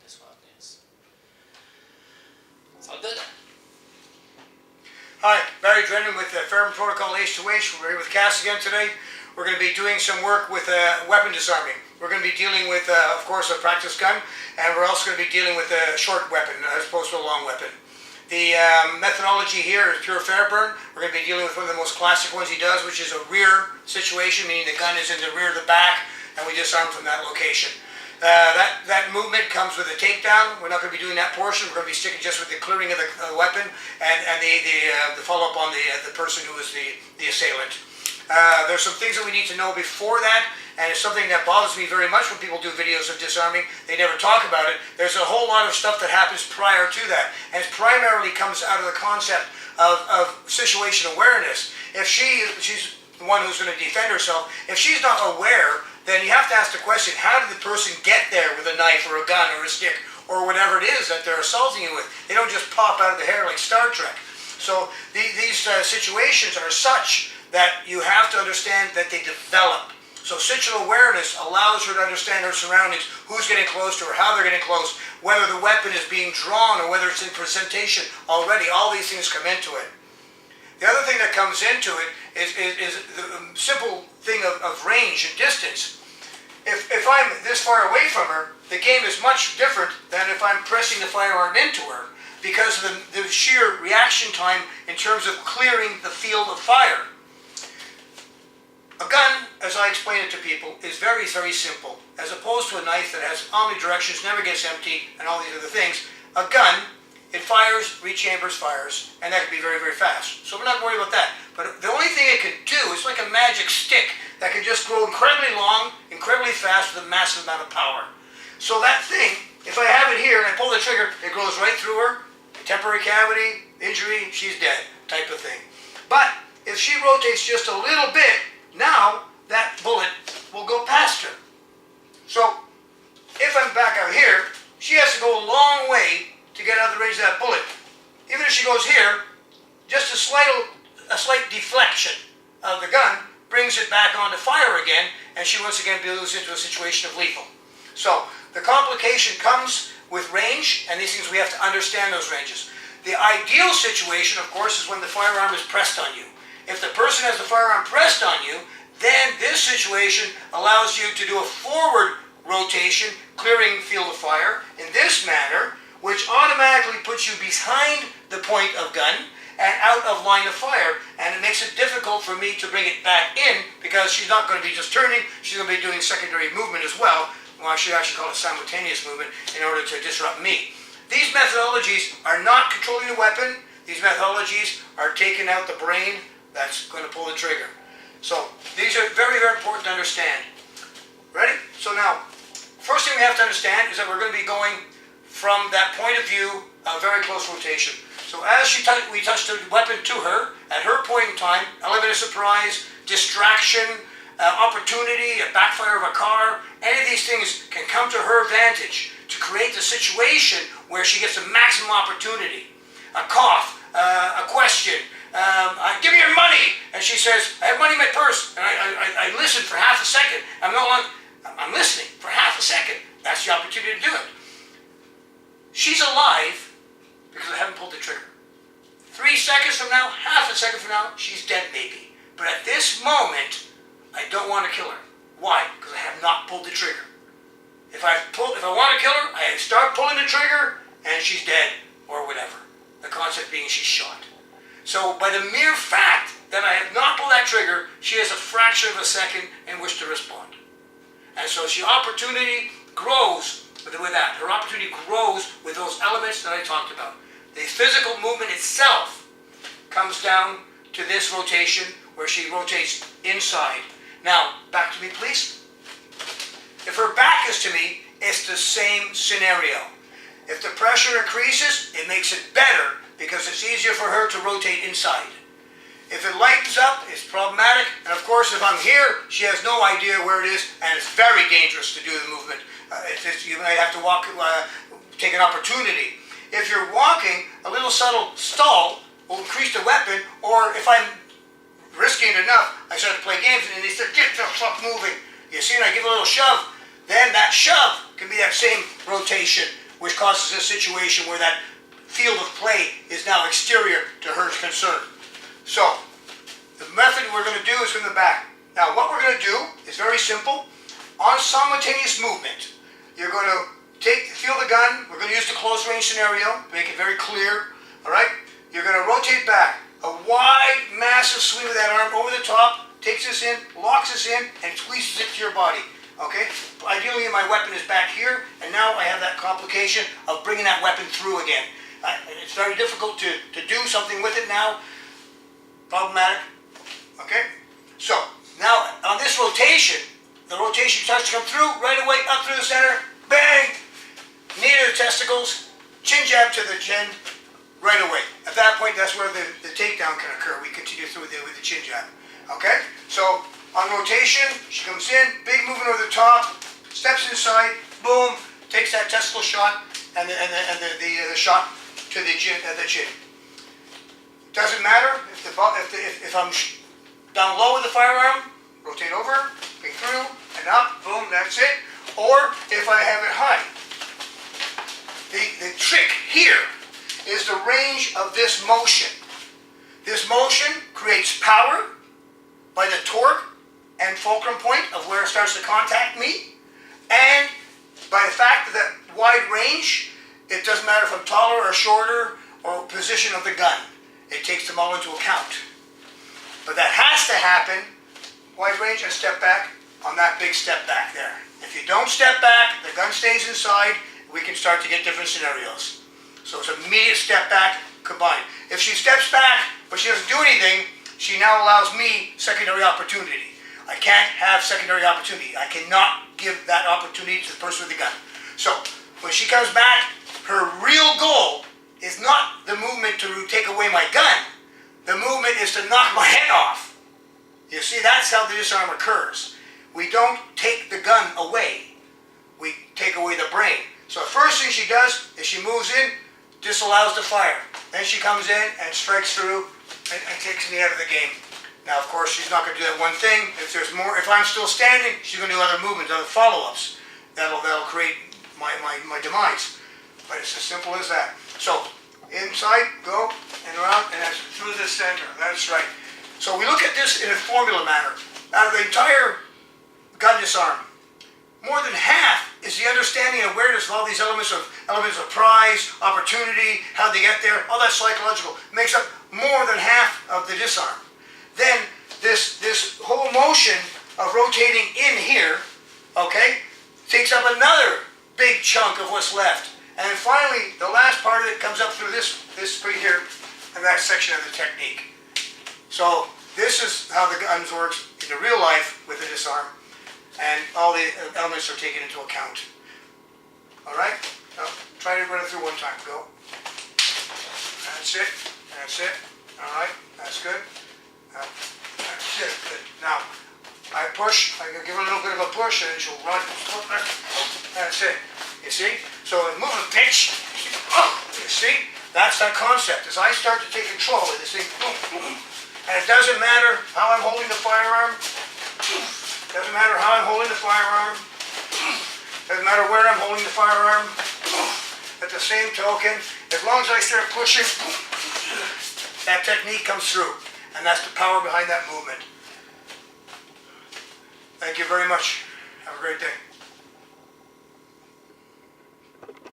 this one is. It's all good. Hi, Barry Drennan with Fairbairn Protocol H2H. We're here with Cass again today. We're going to be doing some work with weapon disarming. We're going to be dealing with, of course, a practice gun, and we're also going to be dealing with a short weapon as opposed to a long weapon. The methodology here is pure Fairbairn. We're going to be dealing with one of the most classic ones he does, which is a rear situation, meaning the gun is in the rear of the back, and we disarm from that location. That movement comes with a takedown. We're not going to be doing that portion. We're going to be sticking just with the clearing of the weapon and the follow-up on the person who is the assailant. There's some things that we need to know before that, and it's something that bothers me very much when people do videos of disarming. They never talk about it. There's a whole lot of stuff that happens prior to that, and it primarily comes out of the concept of situation awareness. If she's the one who's going to defend herself, if she's not aware, then you have to ask the question, how did the person get there with a knife or a gun or a stick or whatever it is that they're assaulting you with? They don't just pop out of the hair like Star Trek. So these situations are such that you have to understand that they develop. So situational awareness allows her to understand her surroundings, who's getting close to her, how they're getting close, whether the weapon is being drawn or whether it's in presentation already. All these things come into it. The other thing that comes into it is the simple thing of range and distance. If I'm this far away from her, the game is much different than if I'm pressing the firearm into her, because of the sheer reaction time in terms of clearing the field of fire. A gun, as I explain it to people, is very, very simple. As opposed to a knife that has omnidirections, never gets empty, and all these other things. A gun, it fires, rechambers, fires, and that can be very, very fast. So we're not worried about that. But the only thing it can do is like a magic stick that can just grow incredibly long, incredibly fast with a massive amount of power. So that thing, if I have it here and I pull the trigger, it goes right through her, temporary cavity, injury, she's dead, type of thing. But if she rotates just a little bit, now that bullet will go past her. So if I'm back out here, she has to go a long way to get out of the range of that bullet. Even if she goes here, just a slight deflection of the gun brings it back onto fire again, and she once again moves into a situation of lethal. So the complication comes with range, and these things we have to understand those ranges. The ideal situation, of course, is when the firearm is pressed on you. If the person has the firearm pressed on you, then this situation allows you to do a forward rotation, clearing field of fire in this manner, which automatically puts you behind the point of gun and out of line of fire, and it makes it difficult for me to bring it back in, because she's not going to be just turning, she's going to be doing secondary movement as well. Well, I should actually call it simultaneous movement in order to disrupt me. These methodologies are not controlling the weapon. These methodologies are taking out the brain that's going to pull the trigger. So these are very, very important to understand. Ready? So now, first thing we have to understand is that we're going to be going from that point of view, a very close rotation. So as we touch the weapon to her, at her point in time, element of surprise, distraction, opportunity, a backfire of a car, any of these things can come to her advantage to create the situation where she gets the maximum opportunity. A cough, a question, give me your money, and she says, I have money in my purse, and I listen for half a second. I'm listening for half a second. That's the opportunity to do it. She's alive because I haven't pulled the trigger. 3 seconds from now, half a second from now, she's dead maybe. But at this moment, I don't want to kill her. Why? Because I have not pulled the trigger. If I want to kill her, I start pulling the trigger, and she's dead, or whatever. The concept being she's shot. So by the mere fact that I have not pulled that trigger, she has a fraction of a second in which to respond. And so she opportunity grows with that. Her opportunity grows with those elements that I talked about. The physical movement itself comes down to this rotation where she rotates inside. Now, back to me, please. If her back is to me, it's the same scenario. If the pressure increases, it makes it better because it's easier for her to rotate inside. If it lightens up, it's problematic. And of course, if I'm here, she has no idea where it is, and it's very dangerous to do the movement. You might have to walk, take an opportunity. If you're walking, a little subtle stall will increase the weapon, or if I'm risking it enough, I start to play games, and they say, get the fuck moving. You see, and I give a little shove, then that shove can be that same rotation which causes a situation where that field of play is now exterior to her concern. So, the method we're going to do is from the back. Now, what we're going to do is very simple. On simultaneous movement, you're going to feel the gun. We're going to use the close range scenario to make it very clear. All right? You're going to rotate back. A wide, massive swing with that arm over the top, takes this in, locks this in, and squeezes it to your body. Okay? Ideally, my weapon is back here, and now I have that complication of bringing that weapon through again. It's very difficult to do something with it now. Problematic. Okay? So, now on this rotation, the rotation starts to come through, right away, up through the center, bang! Knee to the testicles, chin jab to the chin, right away. At that point, that's where the takedown can occur. We continue through with the chin jab. Okay? So, on rotation, she comes in, big movement over the top, steps inside, boom, takes that testicle shot, and the shot to the chin. Doesn't matter if I'm down low with the firearm, rotate over, bring through, and up, boom, that's it. Or if I have it high. The trick here is the range of this motion. This motion creates power by the torque and fulcrum point of where it starts to contact me, and by the fact that wide range, it doesn't matter if I'm taller or shorter or position of the gun. It takes them all into account. But that has to happen, wide range and step back on that big step back there. If you don't step back, the gun stays inside, we can start to get different scenarios. So it's immediate step back combined. If she steps back, but she doesn't do anything, she now allows me secondary opportunity. I can't have secondary opportunity. I cannot give that opportunity to the person with the gun. So when she comes back, her real goal is not the movement to take away my gun. The movement is to knock my head off. You see, that's how the disarm occurs. We don't take the gun away. We take away the brain. So the first thing she does is she moves in, disallows the fire. Then she comes in and strikes through and takes me out of the game. Now, of course, she's not going to do that one thing. If there's more, if I'm still standing, she's going to do other movements, other follow-ups. That'll create my demise. But it's as simple as that. So, inside, go, and around, and that's through the center. That's right. So we look at this in a formula manner. Out of the entire gun disarm, more than half is the understanding and awareness of all these elements of prize, opportunity, how they get there, all that psychological. It makes up more than half of the disarm. Then this whole motion of rotating in here, okay, takes up another big chunk of what's left. And then finally, the last part of it comes up through this right here, and that section of the technique. So this is how the guns works in the real life with the disarm, and all the elements are taken into account. All right? Now, try to run it through one time. Go. That's it. That's it. All right. That's good. That's it. Good. Now, I push. I give her a little bit of a push, and she'll run. That's it. You see? So in movement pitch, you see? That's that concept. As I start to take control of this thing, boom, boom. And it doesn't matter how I'm holding the firearm. Doesn't matter how I'm holding the firearm. Doesn't matter where I'm holding the firearm. At the same token, as long as I start pushing, that technique comes through. And that's the power behind that movement. Thank you very much. Have a great day.